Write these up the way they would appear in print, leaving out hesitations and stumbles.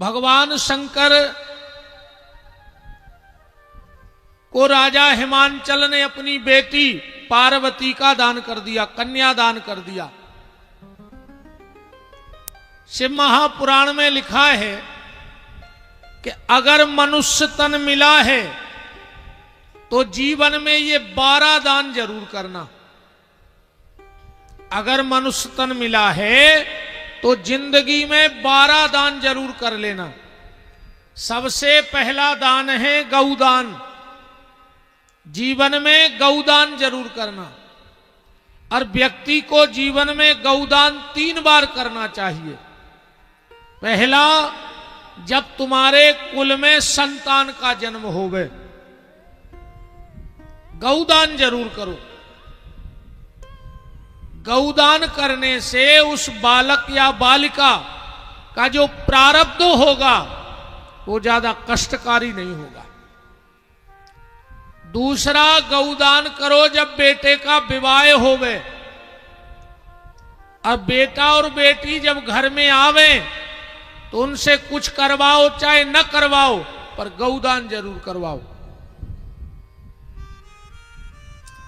भगवान शंकर को राजा हिमांचल ने अपनी बेटी पार्वती का दान कर दिया, कन्या दान कर दिया। शिव महापुराण में लिखा है कि अगर मनुष्य तन मिला है तो जीवन में ये 12 दान जरूर करना। अगर मनुष्य तन मिला है तो जिंदगी में 12 दान जरूर कर लेना। सबसे पहला दान है गौदान। जीवन में गौदान जरूर करना। और व्यक्ति को जीवन में गौदान 3 बार करना चाहिए। पहला, जब तुम्हारे कुल में संतान का जन्म होवे, गौदान जरूर करो। गौदान करने से उस बालक या बालिका का जो प्रारब्ध होगा वो ज्यादा कष्टकारी नहीं होगा। दूसरा, गौदान करो जब बेटे का विवाह होवे। अब बेटा और बेटी जब घर में आवे तो उनसे कुछ करवाओ चाहे न करवाओ, पर गौदान जरूर करवाओ।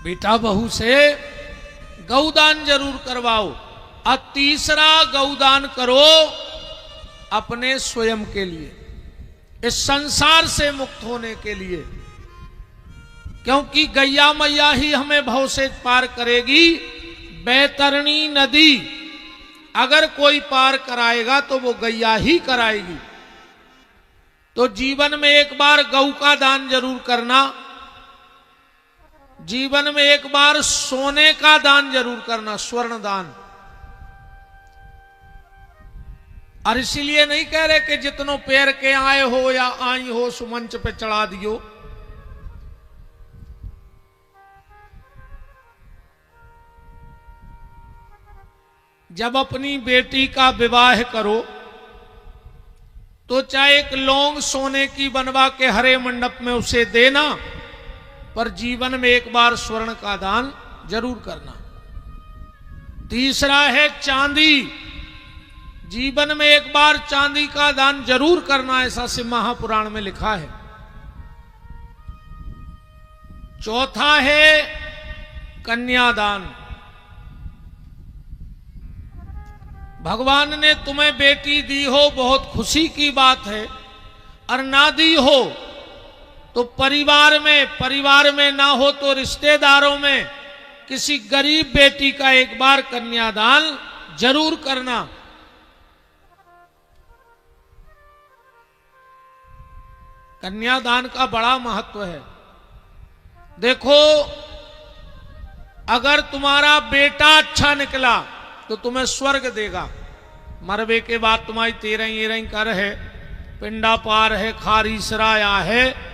बेटा बहू से गौदान जरूर करवाओ। और तीसरा, गौदान करो अपने स्वयं के लिए, इस संसार से मुक्त होने के लिए। क्योंकि गैया मैया ही हमें भव से पार करेगी। बैतरणी नदी अगर कोई पार कराएगा तो वो गैया ही कराएगी। तो जीवन में एक बार गौ का दान जरूर करना। जीवन में एक बार सोने का दान जरूर करना, स्वर्ण दान। और इसीलिए नहीं कह रहे कि जितनों पैर के आए हो या आई हो सुमंच पे चढ़ा दियो। जब अपनी बेटी का विवाह करो तो चाहे एक लौंग सोने की बनवा के हरे मंडप में उसे देना, पर जीवन में एक बार स्वर्ण का दान जरूर करना। तीसरा है चांदी। जीवन में एक बार चांदी का दान जरूर करना, ऐसा शिव महापुराण में लिखा है। चौथा है कन्यादान। भगवान ने तुम्हें बेटी दी हो, बहुत खुशी की बात है। और ना दी हो तो परिवार में ना हो तो रिश्तेदारों में किसी गरीब बेटी का एक बार कन्यादान जरूर करना। कन्यादान का बड़ा महत्व है। देखो, अगर तुम्हारा बेटा अच्छा निकला तो तुम्हें स्वर्ग देगा। मरवे के बाद तुम्हारी 13 कर है, पिंडा पार है, खारी सराया है,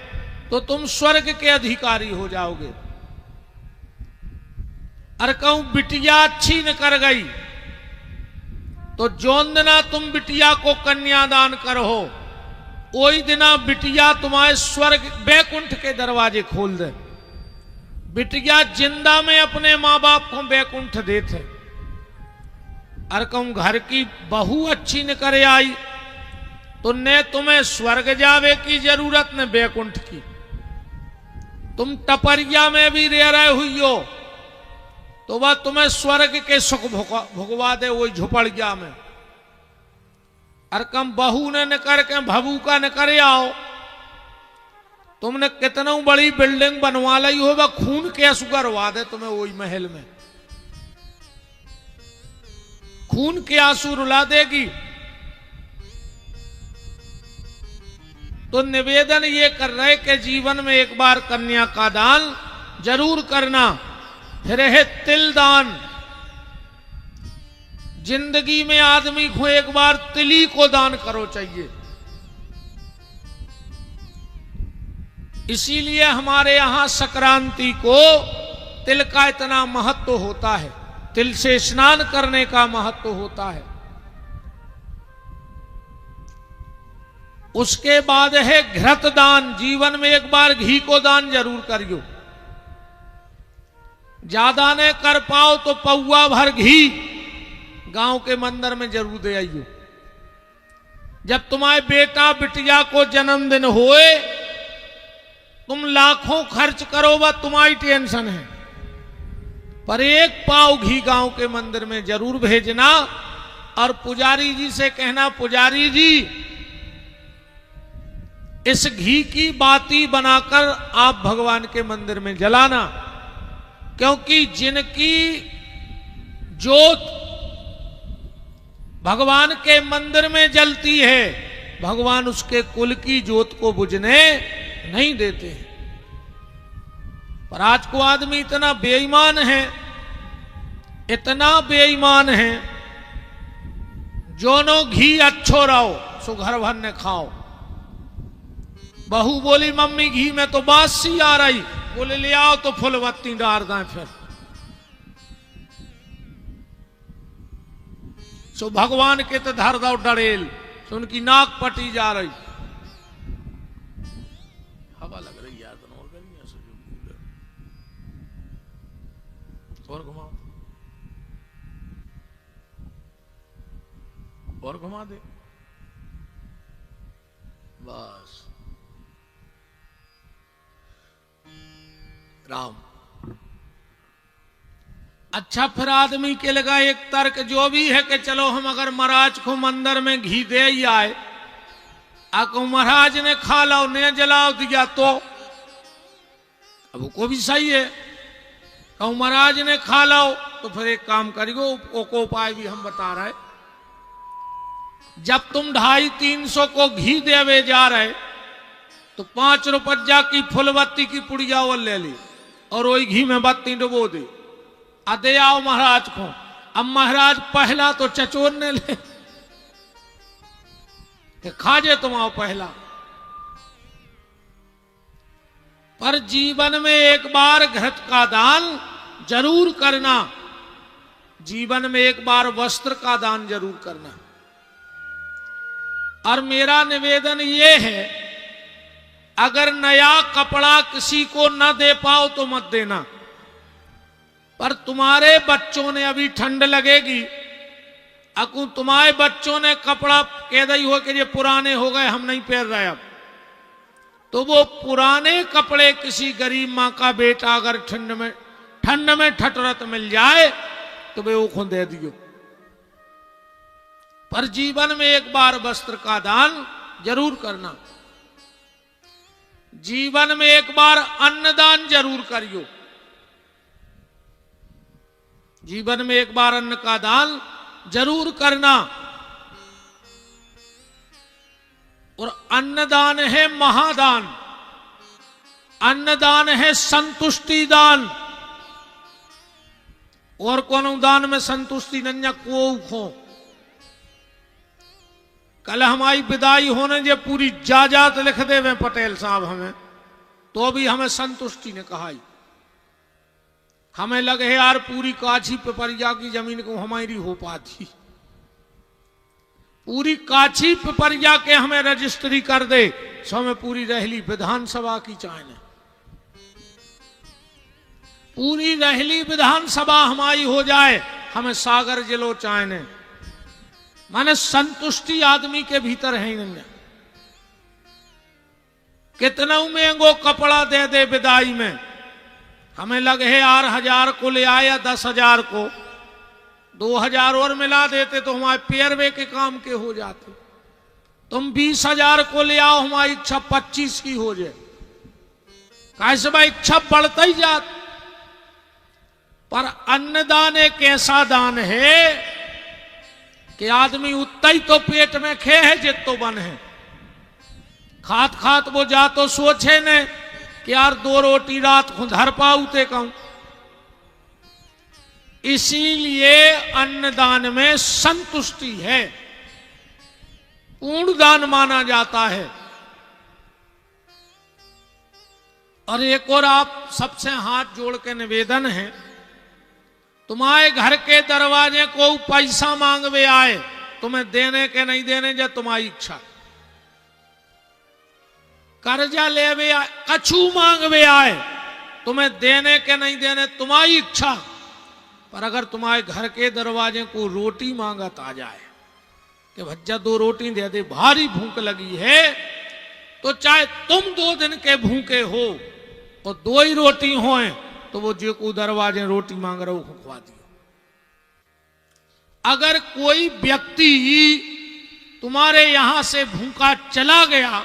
तो तुम स्वर्ग के अधिकारी हो जाओगे। और कहूं बिटिया अच्छी न कर गई तो जौन दिना तुम बिटिया को कन्यादान करो, वही दिना बिटिया तुम्हारे स्वर्ग बैकुंठ के दरवाजे खोल दे। बिटिया जिंदा में अपने माँ बाप को बैकुंठ देते। और कहूं घर की बहू अच्छी न करे आई तो न तुम्हें स्वर्ग जावे की जरूरत न बैकुंठ की। तुम टपरिया में भी रह रहे हुई हो तो वह तुम्हें स्वर्ग के सुख भुगवा दे वही झुपड़िया में। और कम बहू ने न करके भभूका न करे आओ। तुमने कितना बड़ी बिल्डिंग बनवा ली हो, वह खून के आंसू करवा दे तुम्हें वही महल में, खून के आंसू रुला देगी। तो निवेदन ये कर रहे कि जीवन में एक बार कन्या का दान जरूर करना। फिर है तिल दान। जिंदगी में आदमी को एक बार तिली को दान करो चाहिए। इसीलिए हमारे यहां संक्रांति को तिल का इतना महत्व होता है। तिल से स्नान करने का महत्व होता है। उसके बाद है घृत दान। जीवन में एक बार घी को दान जरूर करियो। ज्यादा ने कर पाओ तो पौआ भर घी गांव के मंदिर में जरूर दे आइयो। जब तुम्हारे बेटा बिटिया को जन्मदिन होए, तुम लाखों खर्च करो, वह तुम्हारी टेंशन है, पर एक पाव घी गांव के मंदिर में जरूर भेजना और पुजारी जी से कहना, पुजारी जी इस घी की बाती बनाकर आप भगवान के मंदिर में जलाना, क्योंकि जिनकी ज्योत भगवान के मंदिर में जलती है, भगवान उसके कुल की ज्योत को बुझने नहीं देते। पर आज को आदमी इतना बेईमान है, इतना बेईमान है, जो नो घी अच्छो रहो सो घर भर ने खाओ। बहू बोली मम्मी घी में तो बासी आ रही, बोले ले आओ तो फुलबत्ती डाल दें फिर। सो भगवान के तो धर दो डरेल, सो उनकी नाक पटी जा रही। हवा लग रही यार, और गर्मी है, और घुमाओ, और घुमा दे बस। राम अच्छा, फिर आदमी के लगा एक तर्क जो भी है कि चलो हम अगर महाराज को मंदिर में घी दे ही आए, आपको महाराज ने खा लो ने जलाओ दिया तो अब वो भी सही है। कहूं महाराज ने खा लो तो फिर एक काम करियो, को उपाय भी हम बता रहे। जब तुम 250-300 को घी देवे जा रहे तो 5 रुपया की फुलबत्ती की पुड़िया वो ले ली और वही घी में बत्ती डुबो दी, दे आओ महाराज को। अब महाराज पहला तो चचोरने ले कि खाजे तुम आओ पहला। पर जीवन में एक बार घृत का दान जरूर करना, जीवन में एक बार वस्त्र का दान जरूर करना। और मेरा निवेदन ये है, अगर नया कपड़ा किसी को न दे पाओ तो मत देना, पर तुम्हारे बच्चों ने अभी ठंड लगेगी, अकू तुम्हारे बच्चों ने कपड़ा कह दी हो कि ये पुराने हो गए हम नहीं पहन रहे अब, तो वो पुराने कपड़े किसी गरीब मां का बेटा अगर ठंड में ठटरत मिल जाए तो वे वो दे दियो। पर जीवन में एक बार वस्त्र का दान जरूर करना, जीवन में एक बार अन्नदान जरूर करियो, जीवन में एक बार अन्न का दान जरूर करना। और अन्नदान है महादान, अन्नदान है संतुष्टि दान। और कौन दान में संतुष्टि नन्या को खो। कल हमारी विदाई होने जो पूरी जायदाद लिख देवे पटेल साहब हमें, तो भी हमें संतुष्टि ने कहा। हमें लगे यार पूरी काछी पिपरिया की जमीन को हमारी हो पाती, पूरी काछी पिपरिया के हमें रजिस्ट्री कर दे, सो हमें पूरी रहली विधानसभा की चाहने, पूरी रहली विधानसभा हमारी हो जाए, हमें सागर जिलो चाहने। माने संतुष्टि आदमी के भीतर है ही नहीं। कितना महंगो कपड़ा दे दे विदाई में, हमें लगे है यार 1000 को ले आया 10,000 को 2,000 और मिला देते तो हमारे पैरवे के काम के हो जाते। तुम 20,000 को ले आओ, हमारी इच्छा 25 की हो जाए, कैसे भाई इच्छा बढ़ता ही जात। पर अन्नदान एक ऐसा दान है कि आदमी उतना ही तो पेट में खे है जित तो बन है। खात खात वो जा तो सोचे ने कि यार 2 रोटी रात को धर पाऊते कहूं। इसीलिए अन्नदान में संतुष्टि है, पूर्ण दान माना जाता है। और एक और आप सबसे हाथ जोड़ के निवेदन है, तुम्हारे घर के दरवाजे को पैसा मांगवे आए, तुम्हें देने के नहीं देने जो तुम्हारी इच्छा। कर्जा लेवे आए, कछु मांगवे आए, तुम्हें देने के नहीं देने तुम्हारी इच्छा। पर अगर तुम्हारे घर के दरवाजे को रोटी मांगत आ जाए कि भज्जा 2 रोटी दे दे, भारी भूख लगी है, तो चाहे तुम 2 दिन के भूखे हो और 2 ही रोटी होए तो वो जो को दरवाजे रोटी मांग रहा हो खुआ दियो। अगर कोई व्यक्ति तुम्हारे यहां से भूखा चला गया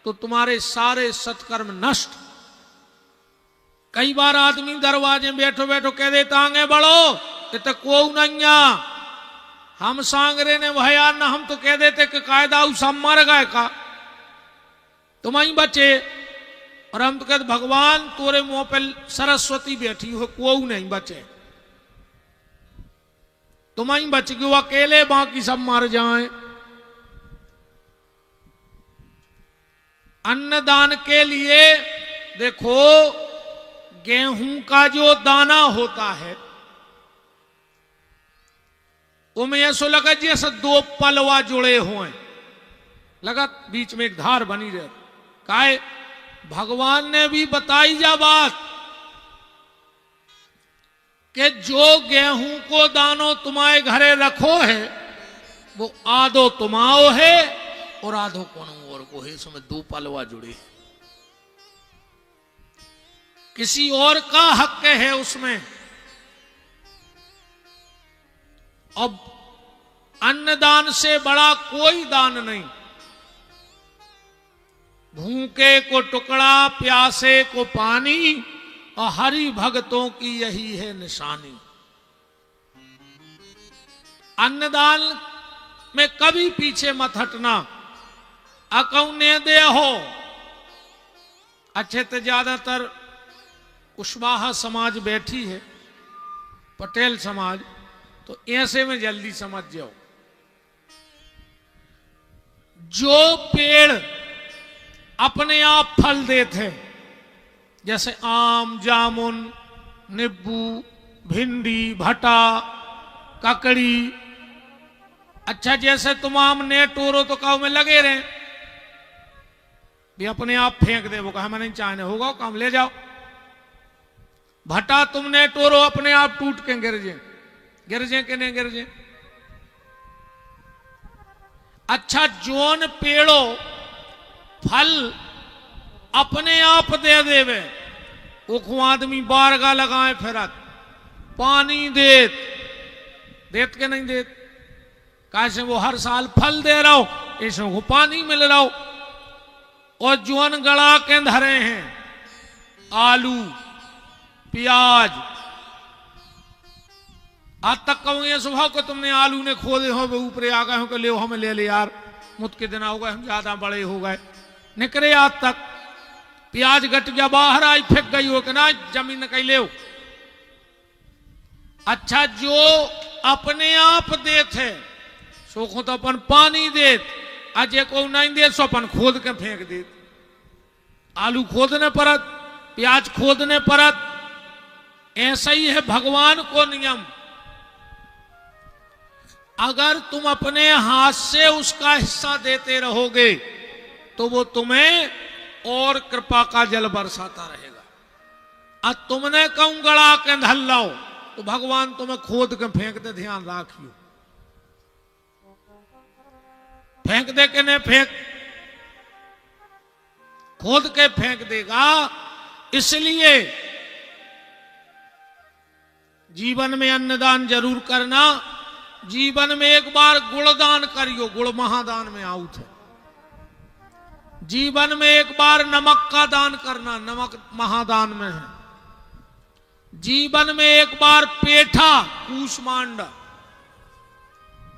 तो तुम्हारे सारे सत्कर्म नष्ट। कई बार आदमी दरवाजे बैठो बैठो कह देता आगे बढ़ो, ये तो को नहीं, हम सांगरे ने भया ना, हम तो कह देते कि कायदा सब मर गए का, तुम ही बचे। और हम तो कहते भगवान तोरे मुंह पे सरस्वती बैठी हो, को नहीं बचे, तुम ही बच गए, अकेले बाकी सब मर जाएं। अन्नदान के लिए देखो, गेहूं का जो दाना होता है उनमें ऐसा लगा जैसे 2 पलवा जुड़े हुए, लगा बीच में एक धार बनी रहे। काहे भगवान ने भी बताई जा बात कि जो गेहूं को दानो तुम्हारे घरे रखो है वो आधो तुम्हाओ है और आधो कोनो और को है, इसमें 2 पलवा जुड़े, किसी और का हक है उसमें। अब अन्नदान से बड़ा कोई दान नहीं। भूखे को टुकड़ा, प्यासे को पानी, और हरि भक्तों की यही है निशानी। अन्नदान में कभी पीछे मत हटना। अकौने दे हो, अच्छे तो ज्यादातर कुशवाहा समाज बैठी है, पटेल समाज, तो ऐसे में जल्दी समझ जाओ। जो पेड़ अपने आप फल देते, जैसे आम, जामुन, नींबू, भिंडी, भटा, ककड़ी, अच्छा जैसे तुम आम ने टोरो तो काऊ में लगे रहे, भी अपने आप फेंक दे, वो कहा मैं नहीं चाहने होगा काम ले जाओ। भटा तुमने टोरो अपने आप टूट के गिर जे के नहीं गिर जे। अच्छा जोन पेड़ो फल अपने आप दे देवे, वो को आदमी बारगा लगाए फिरत, पानी देत के नहीं देत, कैसे वो हर साल फल दे रहा हो, इसमें को पानी मिल रहा हो। और जोन गड़ा के धरे हैं आलू, प्याज, आज तक कहूँ ये स्वभाव को तुमने आलू ने खोदे हो, ऊपरे आ गए हो कि ले हमें ले यार, मुझ के दिन हो गए, हम ज्यादा बड़े हो गए, निकले आज तक। प्याज गट गया, बाहर आई फेंक गई हो कि ना जमीन कहीं ले। अच्छा जो अपने आप देते सो को तो अपन पानी देत, अजय को नहीं दे सो अपन खोद के फेंक दे। आलू खोदने परत, प्याज खोदने परत, ऐसा ही है भगवान को नियम। अगर तुम अपने हाथ से उसका हिस्सा देते रहोगे तो वो तुम्हें और कृपा का जल बरसाता रहेगा। अब तुमने कहूं गड़ा के धल लाओ तो भगवान तुम्हें खोद के फेंक दे, ध्यान राखियो, फेंक दे के नहीं फेंक, खोद के फेंक देगा। इसलिए जीवन में अन्नदान जरूर करना। जीवन में एक बार गुणदान करियो, गुड़ महादान में आउट है। जीवन में एक बार नमक का दान करना, नमक महादान में है। जीवन में एक बार पेठा, कूष्मांड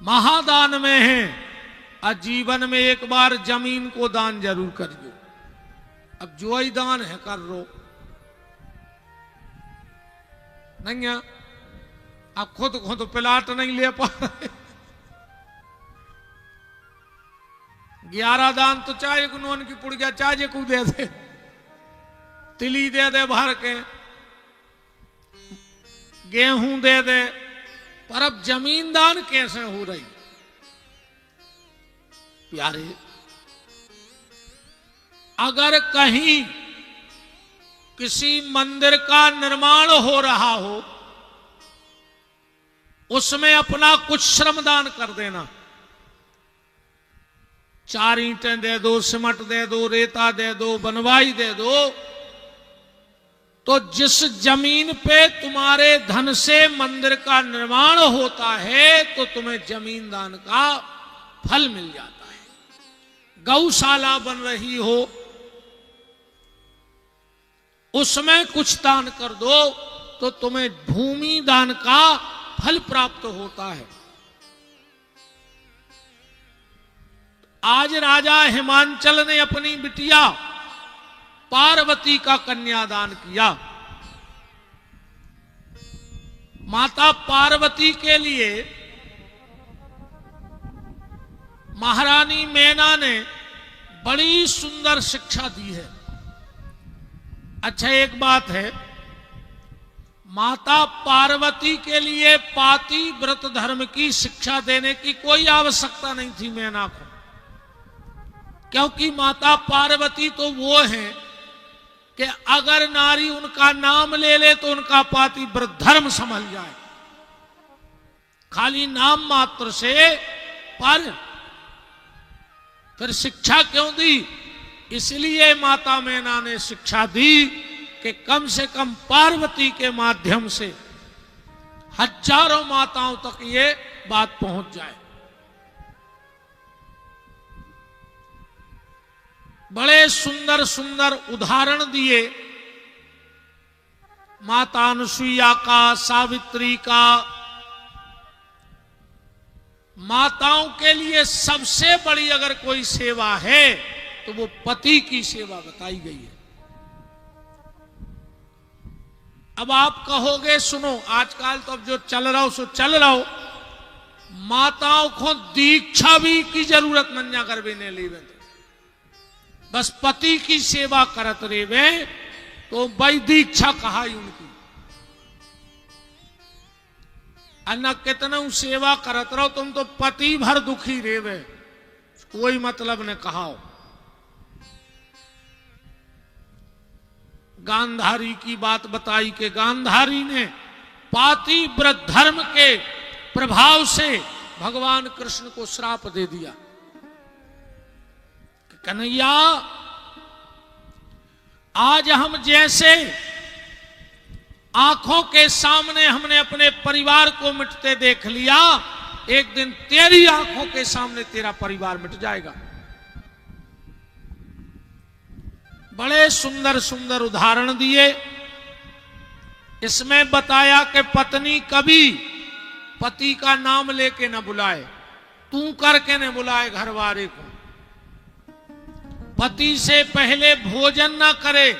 महादान में है। और जीवन में एक बार जमीन को दान जरूर करियो। अब जो ही दान है कर रो, नहीं है आप खुद प्लाट नहीं ले पा रहे। 11 दान तो चाहे नोन की पुड़िया चाहे को दे दे, तिली दे दे भर के, गेहूं दे दे, पर अब जमीन दान कैसे हो रही प्यारे। अगर कहीं किसी मंदिर का निर्माण हो रहा हो, उसमें अपना कुछ श्रमदान कर देना। 4 ईंटें दे दो, सीमेंट दे दो, रेता दे दो, बनवाई दे दो, तो जिस जमीन पे तुम्हारे धन से मंदिर का निर्माण होता है तो तुम्हें जमीन दान का फल मिल जाता है। गौशाला बन रही हो, उसमें कुछ दान कर दो तो तुम्हें भूमि दान का फल प्राप्त होता है। आज राजा हिमांचल ने अपनी बिटिया पार्वती का कन्यादान किया। माता पार्वती के लिए महारानी मैना ने बड़ी सुंदर शिक्षा दी है। अच्छा, एक बात है, माता पार्वती के लिए पाति व्रत धर्म की शिक्षा देने की कोई आवश्यकता नहीं थी मैना को, क्योंकि माता पार्वती तो वो है कि अगर नारी उनका नाम ले ले तो उनका पाति व्रत धर्म संभल जाए, खाली नाम मात्र से। पर फिर शिक्षा क्यों दी? इसलिए माता मैना ने शिक्षा दी कि कम से कम पार्वती के माध्यम से हजारों माताओं तक ये बात पहुंच जाए। बड़े सुंदर सुंदर उदाहरण दिए माता अनुसुईया का, सावित्री का। माताओं के लिए सबसे बड़ी अगर कोई सेवा है तो वो पति की सेवा बताई गई है। अब आप कहोगे सुनो, आजकल तो अब जो चल रहा हो सो चल रहा हो, माताओं को दीक्षा भी की जरूरत नन्या कर भी नहीं लीवे, बस पति की सेवा करत रेवे तो भाई दीक्षा कहा ही उनकी। अन्ना कितना सेवा करत रहो तुम तो पति भर दुखी रेवे, कोई मतलब ने कहा हो। गांधारी की बात बताई कि गांधारी ने पाति व्रत धर्म के प्रभाव से भगवान कृष्ण को श्राप दे दिया। कन्हैया, आज हम जैसे आंखों के सामने हमने अपने परिवार को मिटते देख लिया, एक दिन तेरी आंखों के सामने तेरा परिवार मिट जाएगा। बड़े सुंदर सुंदर उदाहरण दिए। इसमें बताया कि पत्नी कभी पति का नाम लेके न बुलाए, तू करके न बुलाए घरवाले को। पति से पहले भोजन न करे,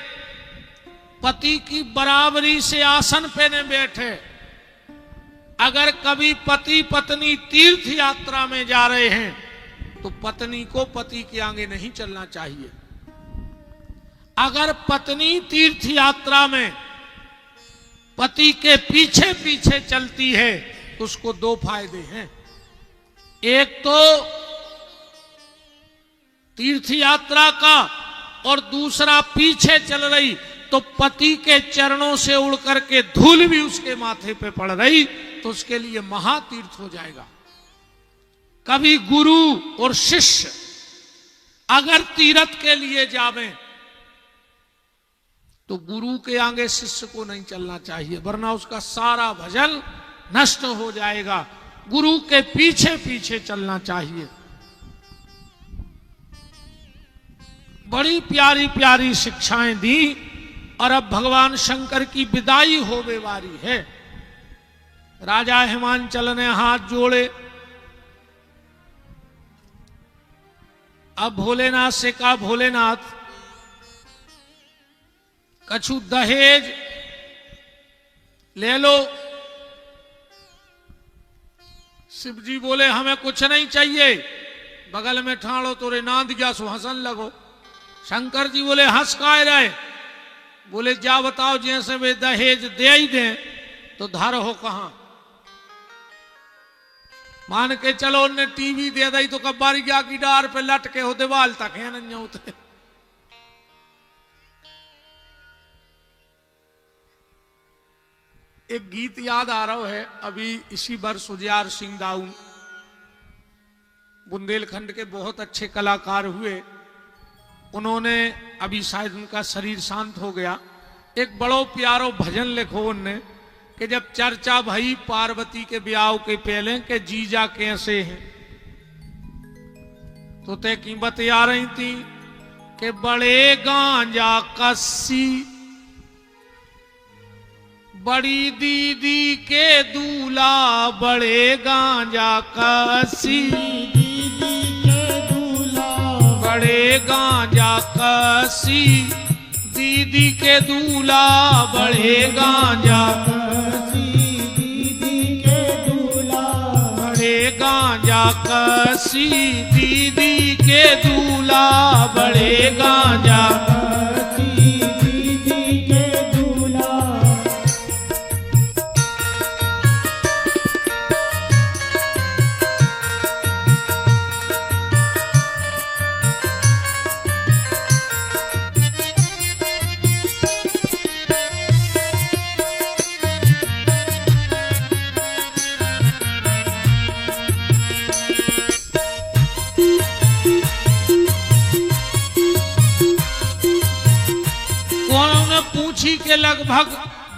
पति की बराबरी से आसन पे न बैठे। अगर कभी पति पत्नी तीर्थ यात्रा में जा रहे हैं तो पत्नी को पति के आगे नहीं चलना चाहिए। अगर पत्नी तीर्थ यात्रा में पति के पीछे पीछे चलती है तो उसको 2 फायदे हैं। एक तो तीर्थ यात्रा का, और दूसरा पीछे चल रही तो पति के चरणों से उड़ करके धूल भी उसके माथे पे पड़ रही तो उसके लिए महातीर्थ हो जाएगा। कभी गुरु और शिष्य अगर तीर्थ के लिए जावें तो गुरु के आगे शिष्य को नहीं चलना चाहिए, वरना उसका सारा भजन नष्ट हो जाएगा। गुरु के पीछे पीछे चलना चाहिए। बड़ी प्यारी प्यारी शिक्षाएं दी। और अब भगवान शंकर की विदाई होवे वाली है। राजा हिमांचल ने हाथ जोड़े। अब भोलेनाथ से कहा, भोलेनाथ कछु दहेज ले लो। शिव जी बोले हमें कुछ नहीं चाहिए, बगल में ठाड़ो तोरे नांद गया सो हंसन लगो। शंकर जी बोले हंस काहे रहे? बोले जा बताओ, जैसे वे दहेज दे ही दें तो धर हो कहां। मान के चलो उन्हें टीवी दे दी तो कब्बारी गया की डार पे लटके हो दीवाल तक है नहीं होते। एक गीत याद आ रहा है अभी इसी वर्ष उजियार सिंह दाऊ बुंदेलखंड के बहुत अच्छे कलाकार हुए। उन्होंने अभी शायद उनका शरीर शांत हो गया, एक बड़ो प्यारो भजन लिखो उनने कि जब चर्चा भई पार्वती के ब्याह के पहले के जीजा कैसे हैं, तो ते की बतिया रही थी कि बड़े गांजा कस्सी बड़ी दीदी के दूल्हा, बड़े गांजा कस्सी दीदी के दूल्हा, बड़े गांजा कस्सी दीदी के दूल्हा, बड़े गांजा कसी दीदी के दूल्हा, बड़े गांजा कस्सी दीदी के दूल्हा, बड़े गांजा कसी दीदी के दूल्हा। पूछी के लगभग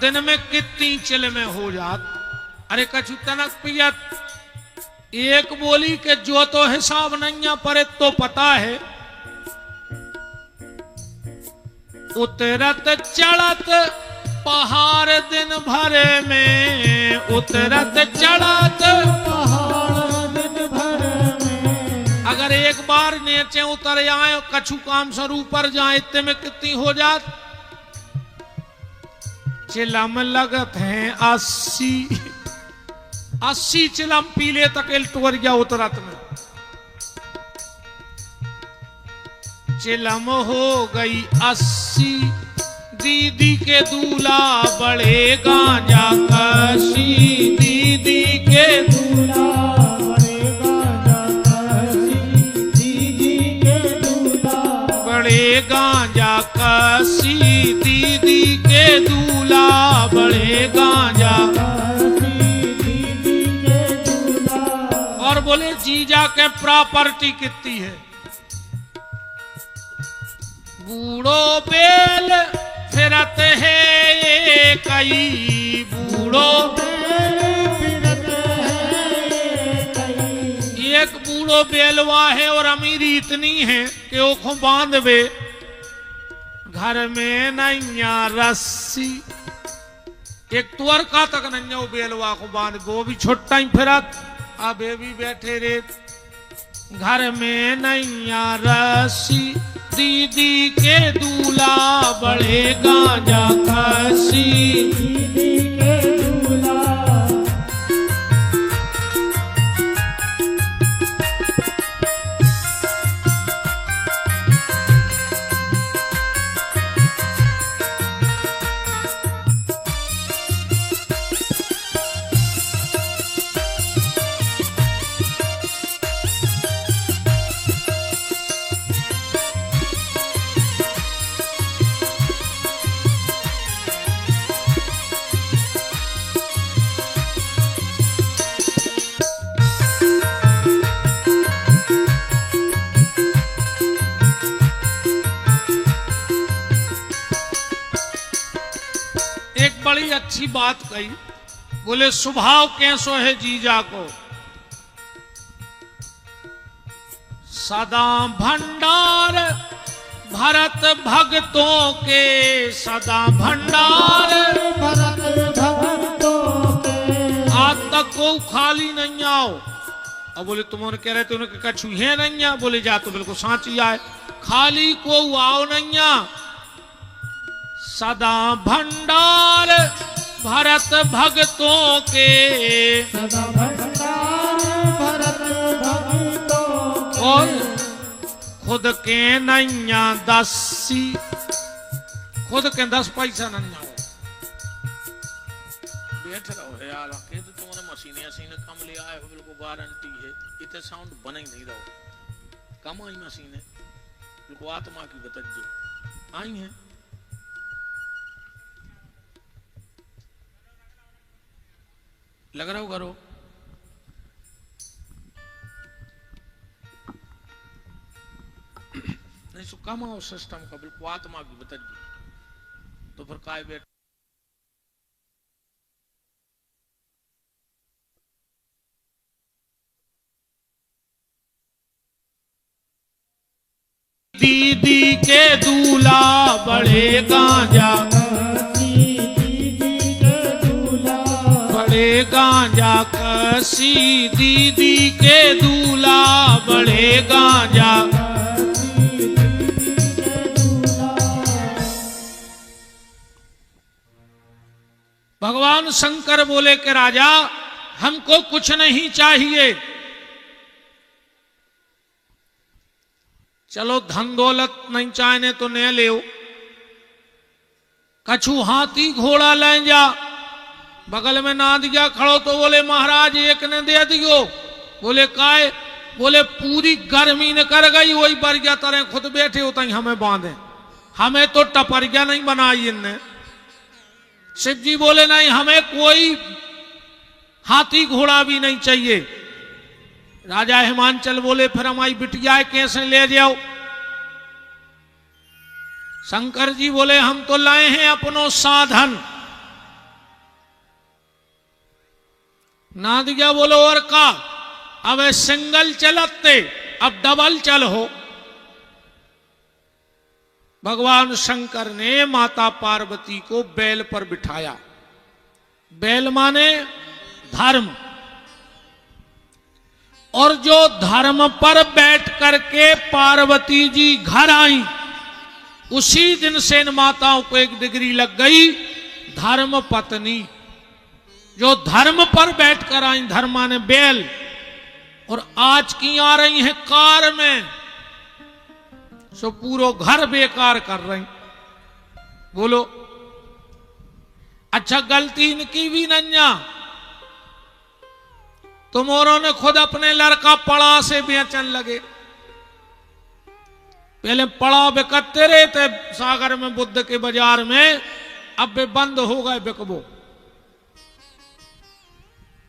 दिन में कितनी चिल में हो जात। अरे कछु तनक पियत, एक बोली के जो तो हिसाब नहीं पर तो पता है, उतरत चढ़त पहाड़ दिन भरे में, उतरत चढ़त पहाड़ दिन भर में, अगर एक बार नीचे उतर आए कछु काम सर ऊपर जाए इतने में कितनी हो जात। चिलम लगत हैं 80 चिलम पीले तक टोर गया उतरत में, चिलम हो गई 80 दीदी के दूल्हा, बड़े गांजा कसी दीदी के दूल्हा, बड़े गांजा कसी दीदी के दूल्हा, बड़े गांजा कसी दीदी के दूल्हा, बड़े गांजा कसी दीदी के दूल्हा। और बोले जीजा के प्रॉपर्टी कितनी है। बूढ़ो बेल फिरत है कई, बूढ़ो फिरत है कई, एक बूढ़ो बेलवा है और अमीरी इतनी है कि वो को बांधवे घर में नैया रस्सी, एक तुअर का तक नैया वो बेलवा को बांध, वो भी छोटा ही फिरत, अब ये भी बैठे रे घर में नैया रस्सी दीदी के दूल्हा, बड़े गांजा कसी दीदी के दूल्हा। बड़ी अच्छी बात कही, बोले स्वभाव कैसो है जीजा को, सदा भंडार भरत भक्तों के, सदा भंडार भरत भक्तों के, आज तक को खाली नहीं आओ। अब बोले तुमने कह रहे थे उन्हें कछु है नहीं आ, बोले जा तो बिल्कुल साची आए, खाली को आओ नहीं आ, सदा भंडार भरत भक्तों के, सदा भंडार भरत भक्तों के, और खुद के नैया दसी, खुद के 10 पैसा नहीं आओ। बैठ रहो है यार, के तो तुमने मशीनें कम ले आए हो, बिल्कुल गारंटी है, इतने साउंड बना ही नहीं रहो, कम आई मशीनें, बिल्कुल आत्मा की बतज्जो आई है। लग रहा हो करो कम आओ सिस्टम का बिल्कुल आत्मा की बता तो फिर काय बैठ दीदी के दूल्हा बड़े गांजा बड़े गांजा कसी दीदी के दूल्हा बड़े गांजा भगवान शंकर बोले कि राजा हमको कुछ नहीं चाहिए, चलो धन दौलत नहीं चाहने तो न ले, कछु हाथी घोड़ा ले जा। बगल में नादिया खड़ो तो बोले महाराज एक ने दे दियो। बोले काय? बोले पूरी गर्मी ने कर गई, वही बरिया तरह खुद बैठे होता ही हमें बांधे, हमें तो टपरिया नहीं बनाई इनने। शिव जी बोले नहीं हमें कोई हाथी घोड़ा भी नहीं चाहिए। राजा हिमांचल बोले फिर हमारी बिटिया कैसे ले जाओ? शंकर जी बोले हम तो लाए हैं अपनो साधन। नादिया बोलो और का? अब सिंगल चलते अब डबल चल हो। भगवान शंकर ने माता पार्वती को बैल पर बिठाया। बैल माने धर्म, और जो धर्म पर बैठ करके पार्वती जी घर आई, उसी दिन से इन माताओं को एक डिग्री लग गई धर्म पत्नी। जो धर्म पर बैठ कर आई, धर्म माने बैल, और आज की आ रही हैं कार में, सो पूरो घर बेकार कर रही। बोलो अच्छा गलती इनकी भी नन्या, तुमोरों ने खुद अपने लड़का पड़ा से बेचन लगे। पहले पड़ा बिकते रहे थे सागर में बुद्ध के बाजार में, अब वे बंद हो गए बिकबो।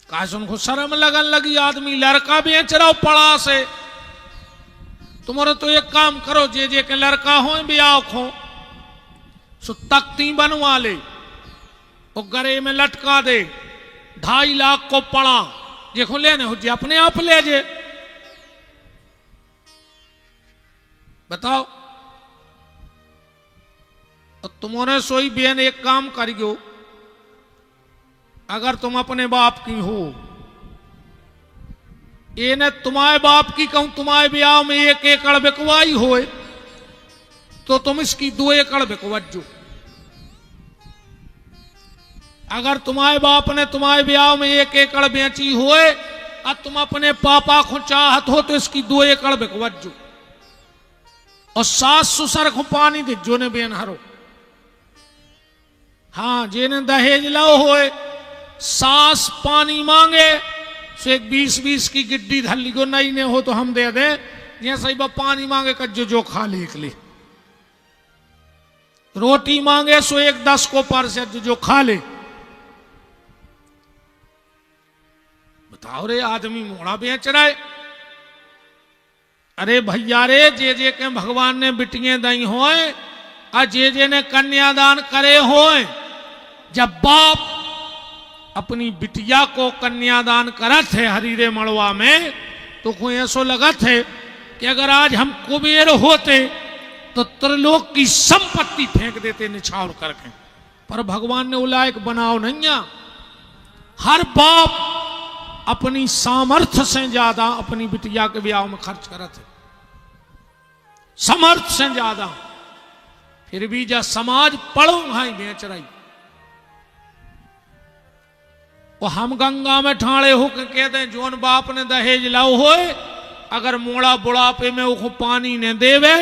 काश उनको शर्म लगन लगी, आदमी लड़का बेच रहा हो पड़ा से। तुम्हारे तो एक काम करो, जे के लड़का हो ब्याह खो, सो तख्ती बनवा ले और गरे में लटका दे, 2.5 लाख को पड़ा देखो लेने हो जे अपने आप ले जे। बताओ। और तुम्हारे सोई बहन एक काम करियो, अगर तुम अपने बाप की हो, ये न तुम्हारे बाप की कहूं तुम्हारे ब्याह में 1 एकड़ बिकवाई होए तो तुम इसकी 2 एकड़ बिकवजो। अगर तुम्हारे बाप ने तुम्हारे ब्याह में 1 एकड़ बेची होए और तुम अपने पापा को चाहत हो तो इसकी 2 एकड़ बिकवजो। और सास ससुर को पानी दिजो ने बेन हरो। हाँ जेने दहेज लाओ होए, सास पानी मांगे सो एक 20-20 की गिड्डी धल्ली को नहीं ने हो तो हम दे दें। ये सही बा पानी मांगे कज्जो जो खा ले एक ले, रोटी मांगे सो एक 10 को पर से जो खा ले। बताओ रे आदमी मोड़ा बेच रहा है। अरे भैया रे जे के भगवान ने बिटियां दई होए और जे ने कन्यादान करे होए, जब बाप अपनी बिटिया को कन्यादान करत है हरीरे मड़वा में, तो कोई ऐसो लगत है कि अगर आज हम कुबेर होते तो त्रिलोक की संपत्ति फेंक देते निछावर करके। पर भगवान ने उलायक बनाओ नहीं। हर बाप अपनी सामर्थ्य से ज्यादा अपनी बिटिया के ब्याह में खर्च करत है, समर्थ से ज्यादा। फिर भी जा समाज पढ़ो भाई बेच रही। वो हम गंगा में ठाणे होकर कहते हैं जोन बाप ने दहेज लाओ होए, अगर मोड़ा बुढ़ापे में वो पानी ने देवे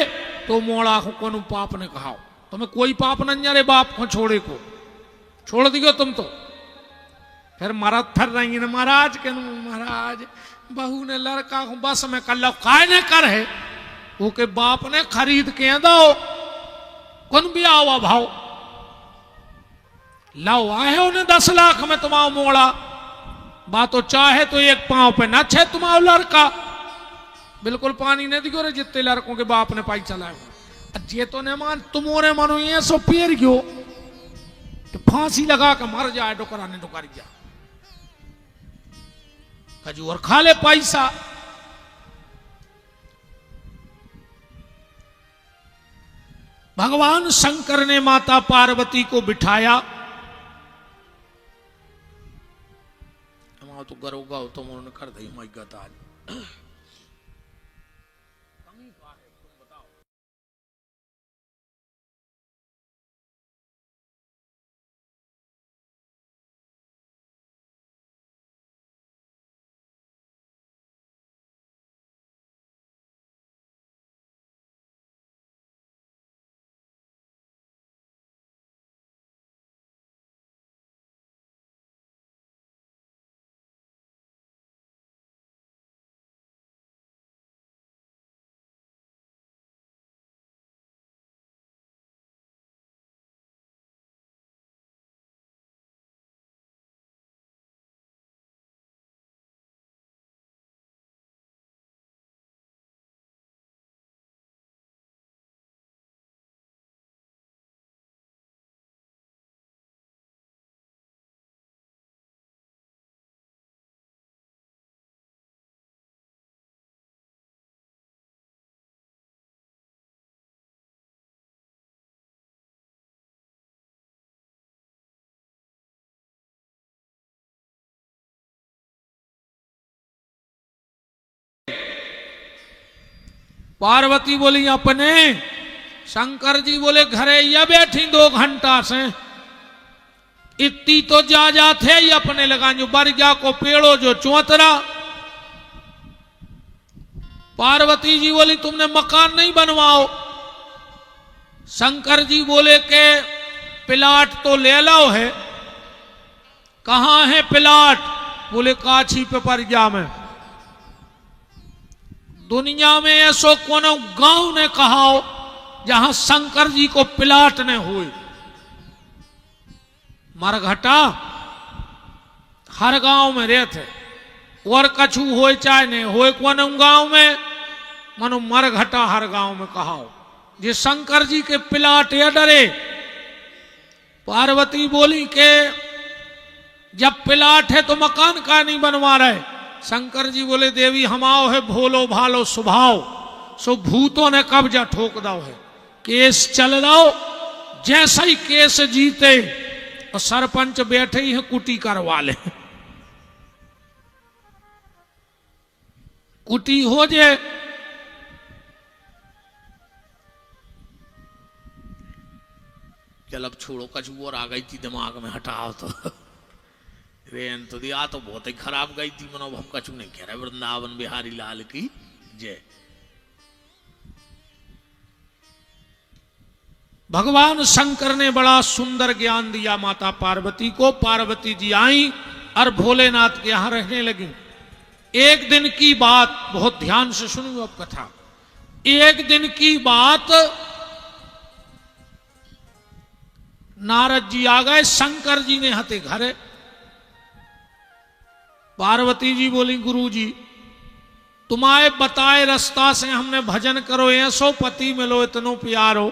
तो मोड़ा को कोनो पाप ने कहा। तुम्हें कोई पाप नहीं रे बाप को छोड़े को, छोड़ दियो तुम तो। फिर मरद फिर रही न महाराज के महाराज बहू ने लड़का को बस में कर लो, काय ने कर है वो के बाप ने खरीद के दो। कौन भी आवा भाव लाओ आए उन्हें 10 लाख में तुम्हारा मोड़ा, बात तो चाहे तो एक पांव पे न छे तुम्हारा लड़का। बिल्कुल पानी नहीं दियो रे जितने लड़कों के बाप ने पाई चलाए। जे तो ने मान तुमोरे मनो ये सो पेर गयो तो फांसी लगा के मर जाए डोकरा ने डोकारी जा कजू और खा ले पैसा। भगवान शंकर ने माता पार्वती को बिठाया। तो गरोगा हो तो उन्होंने कर दी मई गता आज पार्वती बोली अपने, शंकर जी बोले घरे या बैठी 2 घंटा से, इतनी तो जा थे ही अपने लगा जो बरजा को पेड़ो जो चौतरा। पार्वती जी बोली तुमने मकान नहीं बनवाओ। शंकर जी बोले के प्लाट तो ले लो है। कहां है प्लाट? बोले काछी पे परजा में। दुनिया में ऐसो कोनो गांव ने कहा हो जहां शंकर जी को प्लाट ने हुए। मरघटा हर गांव में रहते और कछु होए चाहे नहीं होए कोनो गांव में, मनो मरघटा हर गांव में कहा हो। जे शंकर जी के प्लाट या डरे। पार्वती बोली के जब प्लाट है तो मकान का नहीं बनवा रहे। शंकर जी बोले देवी हमाओ है भोलो भालो स्वभाव, सो भूतों ने कब्जा ठोक दाओ है। केस चल रहा जैसा ही केस जीते और सरपंच बैठे ही है कुटी करवा ले। कुटी हो जाए चल अब छोड़ो, कछु और आ गई थी दिमाग में, हटाओ तो रेन तो दिया तो बहुत ही खराब गई थी। मनो हम कछु नहीं कह रहे। वृंदावन बिहारी लाल की जय। भगवान शंकर ने बड़ा सुंदर ज्ञान दिया माता पार्वती को। पार्वती जी आई और भोलेनाथ के यहां रहने लगी। एक दिन की बात, बहुत ध्यान से सुनिए अब कथा। एक दिन की बात, नारद जी आ गए, शंकर जी ने हते घरे। पार्वती जी बोली गुरु जी तुम्हारे बताए रास्ता से हमने भजन करो, ऐसो पति मिलो इतनो प्यारो।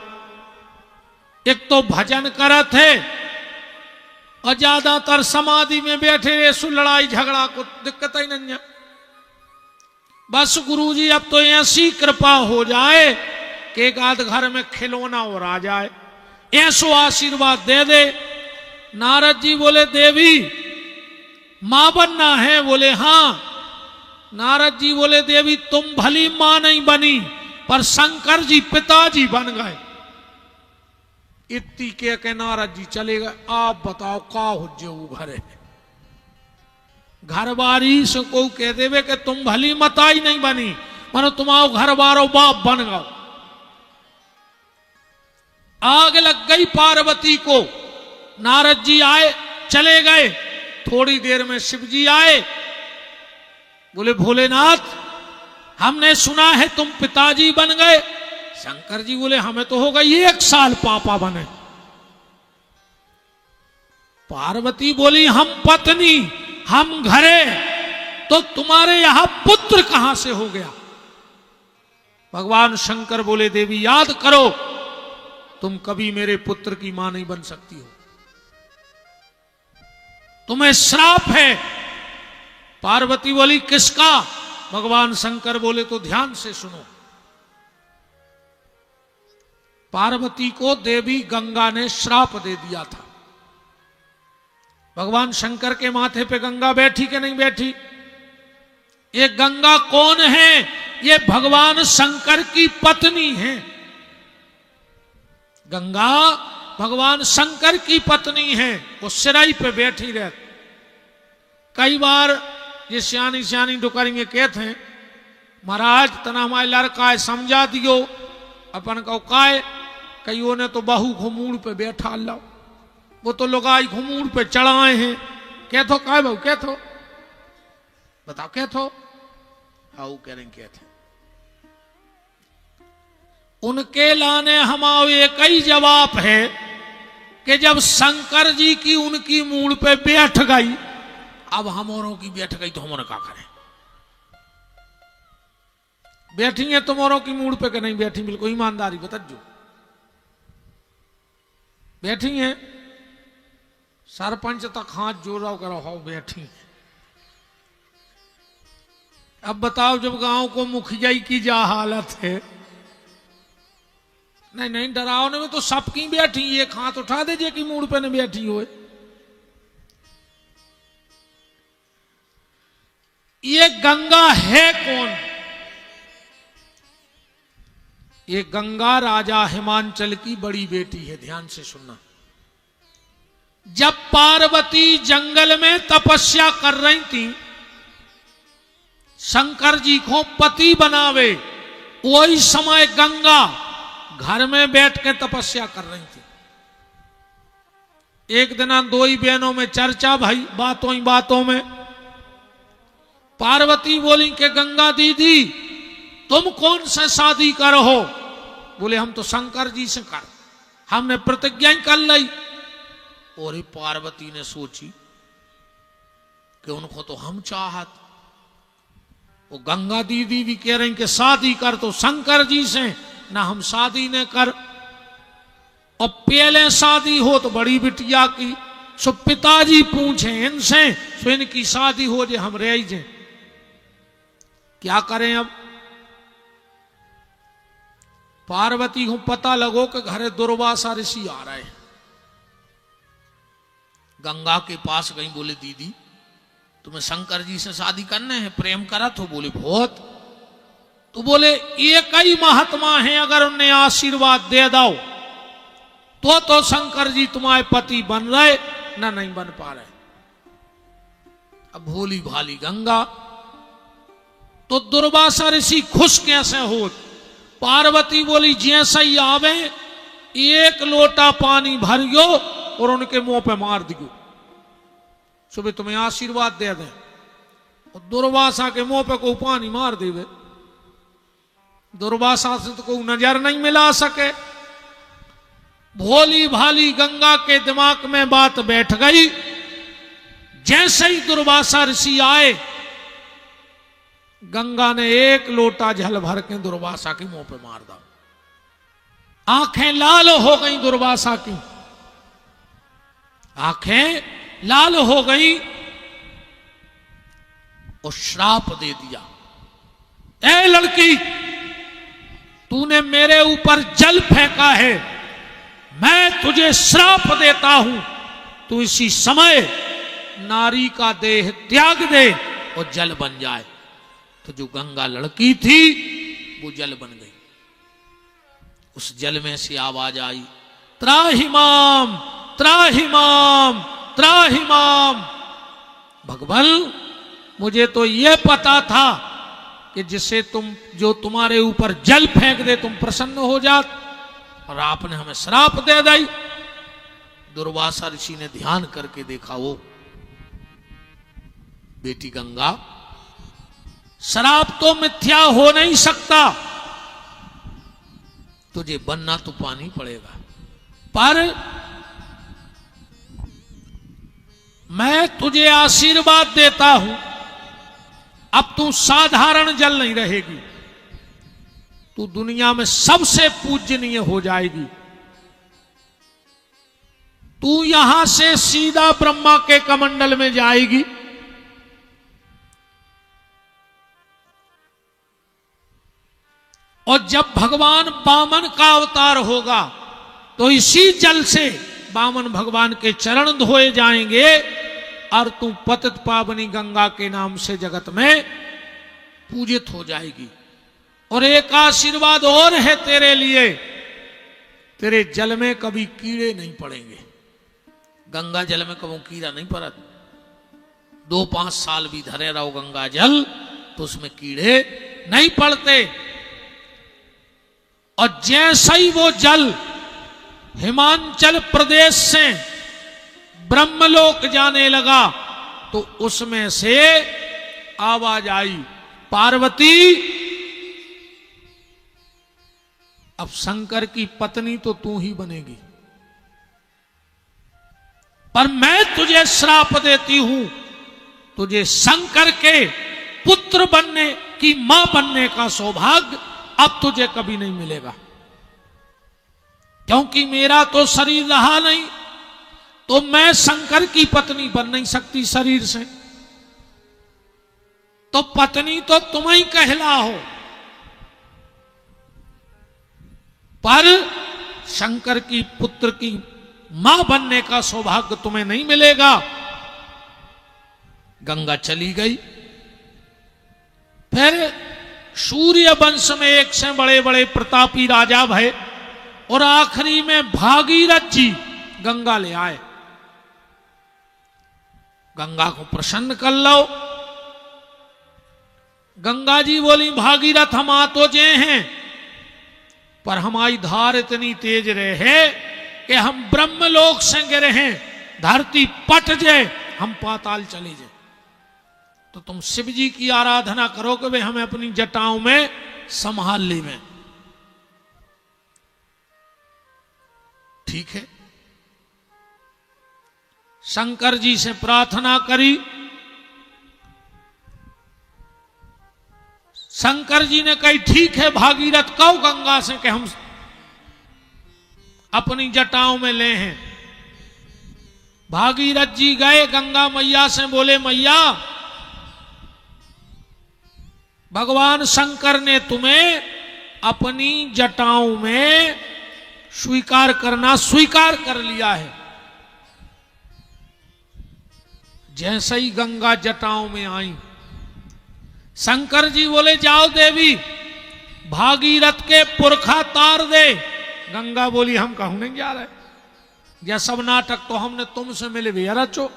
एक तो भजन करे थे और ज्यादातर समाधि में बैठे ऐसो लड़ाई झगड़ा को दिक्कत ही नहीं है। बस गुरु जी अब तो ऐसी कृपा हो जाए कि एक आध घर में खिलौना और आ जाए, ऐसो आशीर्वाद दे दे। नारद जी बोले देवी मां बनना है? बोले हां। नारद जी बोले देवी तुम भली मां नहीं बनी पर शंकर जी पिताजी बन गए। इतनी के नारद जी चले गए। आप बताओ का हो जो घरे घर बारी से को कह देवे कि तुम भली मताई नहीं बनी, मानो तुम्हारो घर बारो बाप बन गओ। आग लग गई पार्वती को। नारद जी आए, चले गए। थोड़ी देर में शिव जी आए, बोले भोलेनाथ हमने सुना है तुम पिताजी बन गए। शंकर जी बोले हमें तो हो गई 1 साल पापा बने। पार्वती बोली हम पत्नी हम घरे, तो तुम्हारे यहां पुत्र कहां से हो गया? भगवान शंकर बोले देवी याद करो तुम कभी मेरे पुत्र की मां नहीं बन सकती हो, तुम्हें श्राप है। पार्वती बोली किसका? भगवान शंकर बोले तो ध्यान से सुनो। पार्वती को देवी गंगा ने श्राप दे दिया था। भगवान शंकर के माथे पे गंगा बैठी कि नहीं बैठी? ये गंगा कौन है? ये भगवान शंकर की पत्नी है। गंगा भगवान शंकर की पत्नी है। वो सिराई पे बैठी रहती। कई बार ये सियानी सियानी डुकरेंगे कहते हैं महाराज तना हमारे लड़का है समझा दियो। अपन को काय कईयों ने तो बहू घुमूड़ पे बैठा लो, वो तो लुगाई घुमूड़ पे चढ़ाए हैं। क्या थो काय बहू क्या थो बताओ क्या थो? हाउ करें क्या थे? उनके लाने हमारे एक ही जवाब है कि जब शंकर जी की उनकी मूड़ पे बैठ गई, अब हमारों की बैठ गई तो हमारे क्या करें? बैठी है तुम्हारों की मूड़ पे कि नहीं बैठी? बिल्कुल ईमानदारी बताजो। बैठी है? सरपंच तक हाथ जोड़ो करो हो बैठी है। अब बताओ जब गांव को मुखिया की जा हालत है। नहीं नहीं डरावने में तो सबकी बैठी, एक हाथ उठा दे जे की मूड पे न बैठी हो। ये गंगा है कौन? ये गंगा राजा हिमांचल की बड़ी बेटी है। ध्यान से सुनना। जब पार्वती जंगल में तपस्या कर रही थी शंकर जी को पति बनावे, वही समय गंगा घर में बैठ के तपस्या कर रही थी। एक दिन दो ही बहनों में चर्चा भाई, बातों ही बातों में पार्वती बोली कि गंगा दीदी तुम कौन से शादी करो हो? बोले हम तो शंकर जी से कर, हमने प्रतिज्ञा ही कर ली। और ही पार्वती ने सोची कि उनको तो हम चाहत, वो गंगा दीदी भी कह रही कि शादी कर तो शंकर जी से, ना हम शादी ने कर। और पहले शादी हो तो बड़ी बिटिया की, सो पिताजी पूछे इनसे, सो इनकी शादी हो जे हम रह जाए। क्या करें अब? पार्वती को पता लगो कि घरे दुर्वासा ऋषि आ रहे हैं। गंगा के पास गई, बोले दीदी तुम्हें शंकर जी से शादी करने हैं, प्रेम करा तो? बोले बहुत। तो बोले एक ही महात्मा है, अगर उन्हें आशीर्वाद दे दो तो शंकर जी तुम्हारे पति बन रहे, ना नहीं बन पा रहे। अब भोली भाली गंगा तो दुर्वासा ऋषि खुश कैसे हो? पार्वती बोली जैसे ही आवे एक लोटा पानी भरियो और उनके मुंह पे मार दियो, सुबह तुम्हें आशीर्वाद दे दें। और दुर्वासा के मुंह पे कोई पानी मार देवे, दुर्वासा से तो कोई नजर नहीं मिला सके। भोली भाली गंगा के दिमाग में बात बैठ गई। जैसे ही दुर्वासा ऋषि आए, गंगा ने एक लोटा जल भर के दुर्वासा के मुंह पे मार दा। आंखें लाल हो गई दुर्वासा की, आंखें लाल हो गई और श्राप दे दिया। ए लड़की, तूने मेरे ऊपर जल फेंका है, मैं तुझे श्राप देता हूं, तू इसी समय नारी का देह त्याग दे और जल बन जाए। तो जो गंगा लड़की थी वो जल बन गई। उस जल में से आवाज आई, त्राहिमाम त्राहिमाम त्राहिमाम। भगवान मुझे तो यह पता था कि जिसे तुम, जो तुम्हारे ऊपर जल फेंक दे तुम प्रसन्न हो जात, और आपने हमें श्राप दे दी। दुर्वासा ऋषि ने ध्यान करके देखा, वो बेटी गंगा, श्राप तो मिथ्या हो नहीं सकता, तुझे बनना तो पानी पड़ेगा। पर मैं तुझे आशीर्वाद देता हूं, अब तू साधारण जल नहीं रहेगी, तू दुनिया में सबसे पूजनीय हो जाएगी। तू यहां से सीधा ब्रह्मा के कमंडल में जाएगी। और जब भगवान वामन का अवतार होगा तो इसी जल से वामन भगवान के चरण धोए जाएंगे और तू पतित पावनी गंगा के नाम से जगत में पूजित हो जाएगी। और एक आशीर्वाद और है तेरे लिए, तेरे जल में कभी कीड़े नहीं पड़ेंगे। गंगा जल में कभी कीड़ा नहीं पड़ा। 2-5 साल भी धरे रहो गंगा जल तो उसमें कीड़े नहीं पड़ते। और जैसा ही वो जल हिमाचल प्रदेश से ब्रह्मलोक जाने लगा तो उसमें से आवाज आई, पार्वती अब शंकर की पत्नी तो तू ही बनेगी, पर मैं तुझे श्राप देती हूं, तुझे शंकर के पुत्र बनने की मां बनने का सौभाग्य अब तुझे कभी नहीं मिलेगा। क्योंकि मेरा तो शरीर रहा नहीं, तो मैं शंकर की पत्नी बन नहीं सकती शरीर से, तो पत्नी तो तुम ही कहलाओ, पर शंकर की पुत्र की मां बनने का सौभाग्य तुम्हें नहीं मिलेगा। गंगा चली गई। फिर सूर्य वंश में एक से बड़े बड़े प्रतापी राजा भये और आखिरी में भागीरथ जी गंगा ले आए। गंगा को प्रसन्न कर लो। गंगा जी बोली, भागीरथ हम आ तो जे हैं, पर हमारी धार इतनी तेज रहे कि हम ब्रह्मलोक से गिरे हैं, धरती पट जाए, हम पाताल चले जाए, तो तुम शिव जी की आराधना करो कि वे हमें अपनी जटाओं में संभाल ली में। ठीक है। शंकर जी से प्रार्थना करी। शंकर जी ने कही, ठीक है भागीरथ, कहो गंगा से कि हम अपनी जटाओं में ले हैं। भागीरथ जी गए गंगा मैया से, बोले मैया भगवान शंकर ने तुम्हें अपनी जटाओं में स्वीकार कर लिया है। जैसे ही गंगा जटाओं में आई, शंकर जी बोले, जाओ देवी भागीरथ के पुरखा तार दे। गंगा बोली, हम कहूं नहीं जा रहे, यह सब नाटक तो हमने तुमसे मिले भैया रचो।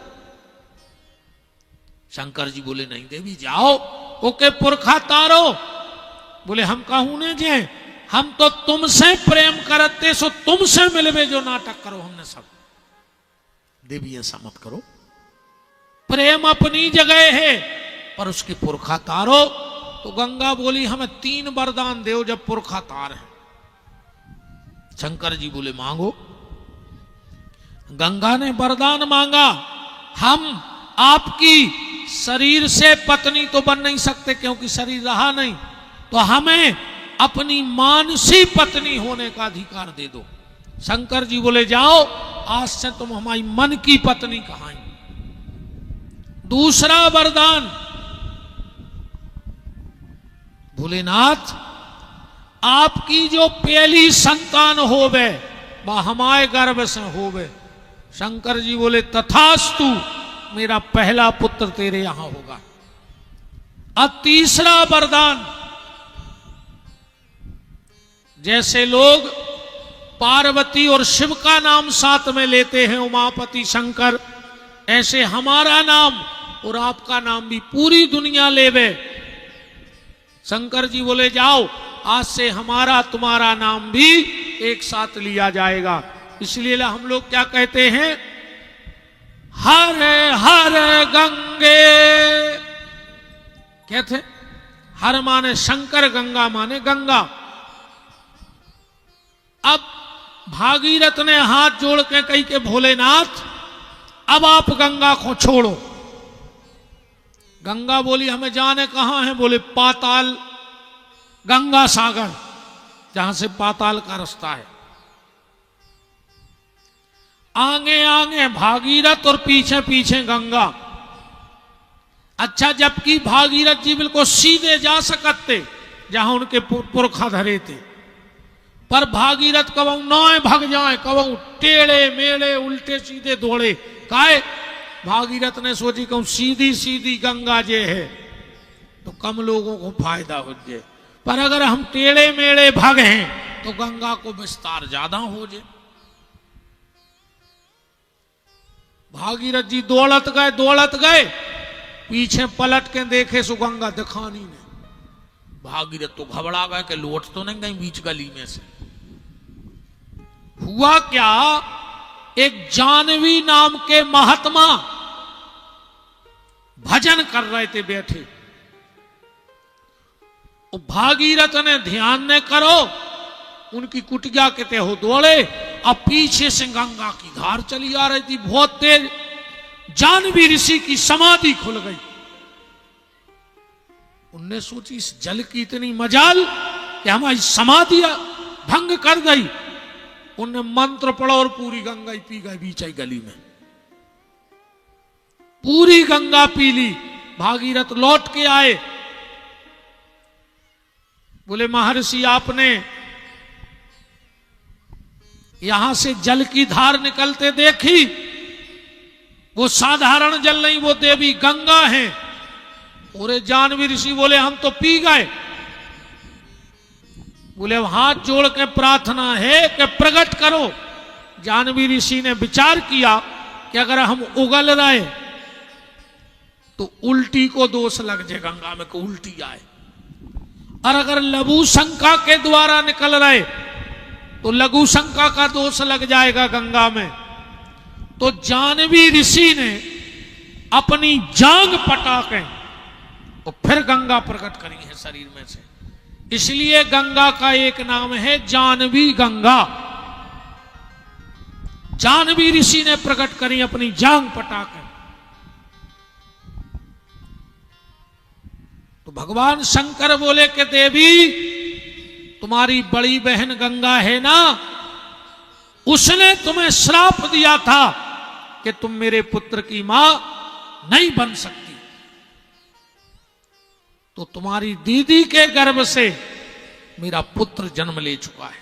शंकर जी बोले, नहीं देवी जाओ, ओके पुरखा तारो। बोले, हम कहूं ने जे, हम तो तुमसे प्रेम करते, सो तुमसे मिलवे जो नाटक करो हमने सब। देवी ऐसा मत करो, प्रेम अपनी जगह है, पर उसकी पुरखा तारो। तो गंगा बोली, हमें 3 वरदान दो जब पुरखा तार है। शंकर जी बोले, मांगो। गंगा ने वरदान मांगा, हम आपकी शरीर से पत्नी तो बन नहीं सकते क्योंकि शरीर रहा नहीं, तो हमें अपनी मानसी पत्नी होने का अधिकार दे दो। शंकर जी बोले, जाओ आज से तुम हमारी मन की पत्नी कहाई। दूसरा वरदान, भोलेनाथ आपकी जो पहली संतान होवे वह हमारे गर्भ से होवे। शंकर जी बोले, तथास्तु, मेरा पहला पुत्र तेरे यहां होगा। अब तीसरा वरदान, जैसे लोग पार्वती और शिव का नाम साथ में लेते हैं, उमापति शंकर, ऐसे हमारा नाम और आपका नाम भी पूरी दुनिया लेवे। शंकर जी बोले, जाओ आज से हमारा तुम्हारा नाम भी एक साथ लिया जाएगा। इसलिए हम लोग क्या कहते हैं, हर हर गंगे, कहते हैं हर माने शंकर, गंगा माने गंगा। अब भागीरथ ने हाथ जोड़ के कही के भोलेनाथ अब आप गंगा को छोड़ो। गंगा बोली, हमें जाने कहां है? बोले, पाताल, गंगा सागर, जहां से पाताल का रास्ता है। आगे आगे भागीरथ और पीछे पीछे गंगा। अच्छा, जबकि भागीरथ जी बिल्कुल सीधे जा सकते जहां उनके पुरखा धरे थे, पर भागीरथ कबू नौए भग जाए, कबू टेढ़े मेढ़े उल्टे सीधे दौड़े। काहे? भागीरथ ने सोची कहूं सीधी सीधी गंगा जे है तो कम लोगों को फायदा हो जाए, पर अगर हम टेढ़े मेढ़े भग हैं तो गंगा को विस्तार ज्यादा हो जाए। भागीरथ जी दौड़त गए, पीछे पलट के देखे सो गंगा दिखानी नहीं। भागीरथ तो घबरा गए कि लौट तो नहीं गई बीच गली में से। हुआ क्या, एक जानवी नाम के महात्मा भजन कर रहे थे बैठे। भागीरथ ने ध्यान न करो, उनकी कुटिया के ते हो दौड़े, अब पीछे से गंगा की धार चली आ रही थी बहुत तेज। जानवी ऋषि की समाधि खुल गई। उनने सोची इस जल की इतनी मजाल कि हमारी समाधि भंग कर दी। उनने मंत्र पढ़ा और पूरी गंगा ही पी गई बीच गली में, पूरी गंगा पी ली। भागीरथ लौट के आए, बोले महर्षि आपने यहां से जल की धार निकलते देखी? वो साधारण जल नहीं, वो देवी गंगा है। और जानवी ऋषि बोले हम तो पी गए। बोले हाथ जोड़ के प्रार्थना है कि प्रकट करो। जानवी ऋषि ने विचार किया कि अगर हम उगल रहे तो उल्टी को दोष लग जाए गंगा में, को उल्टी आए, और अगर लघु शंका के द्वारा निकल रहे तो लघु शंका का दोष लग जाएगा गंगा में। तो जानवी ऋषि ने अपनी जांग पटा के तो फिर गंगा प्रकट करी है शरीर में से। इसलिए गंगा का एक नाम है जानवी गंगा। जानवी ऋषि ने प्रकट करी अपनी जांग पटा के। तो भगवान शंकर बोले कि देवी तुम्हारी बड़ी बहन गंगा है ना, उसने तुम्हें श्राप दिया था कि तुम मेरे पुत्र की मां नहीं बन सकती। तो तुम्हारी दीदी के गर्भ से मेरा पुत्र जन्म ले चुका है।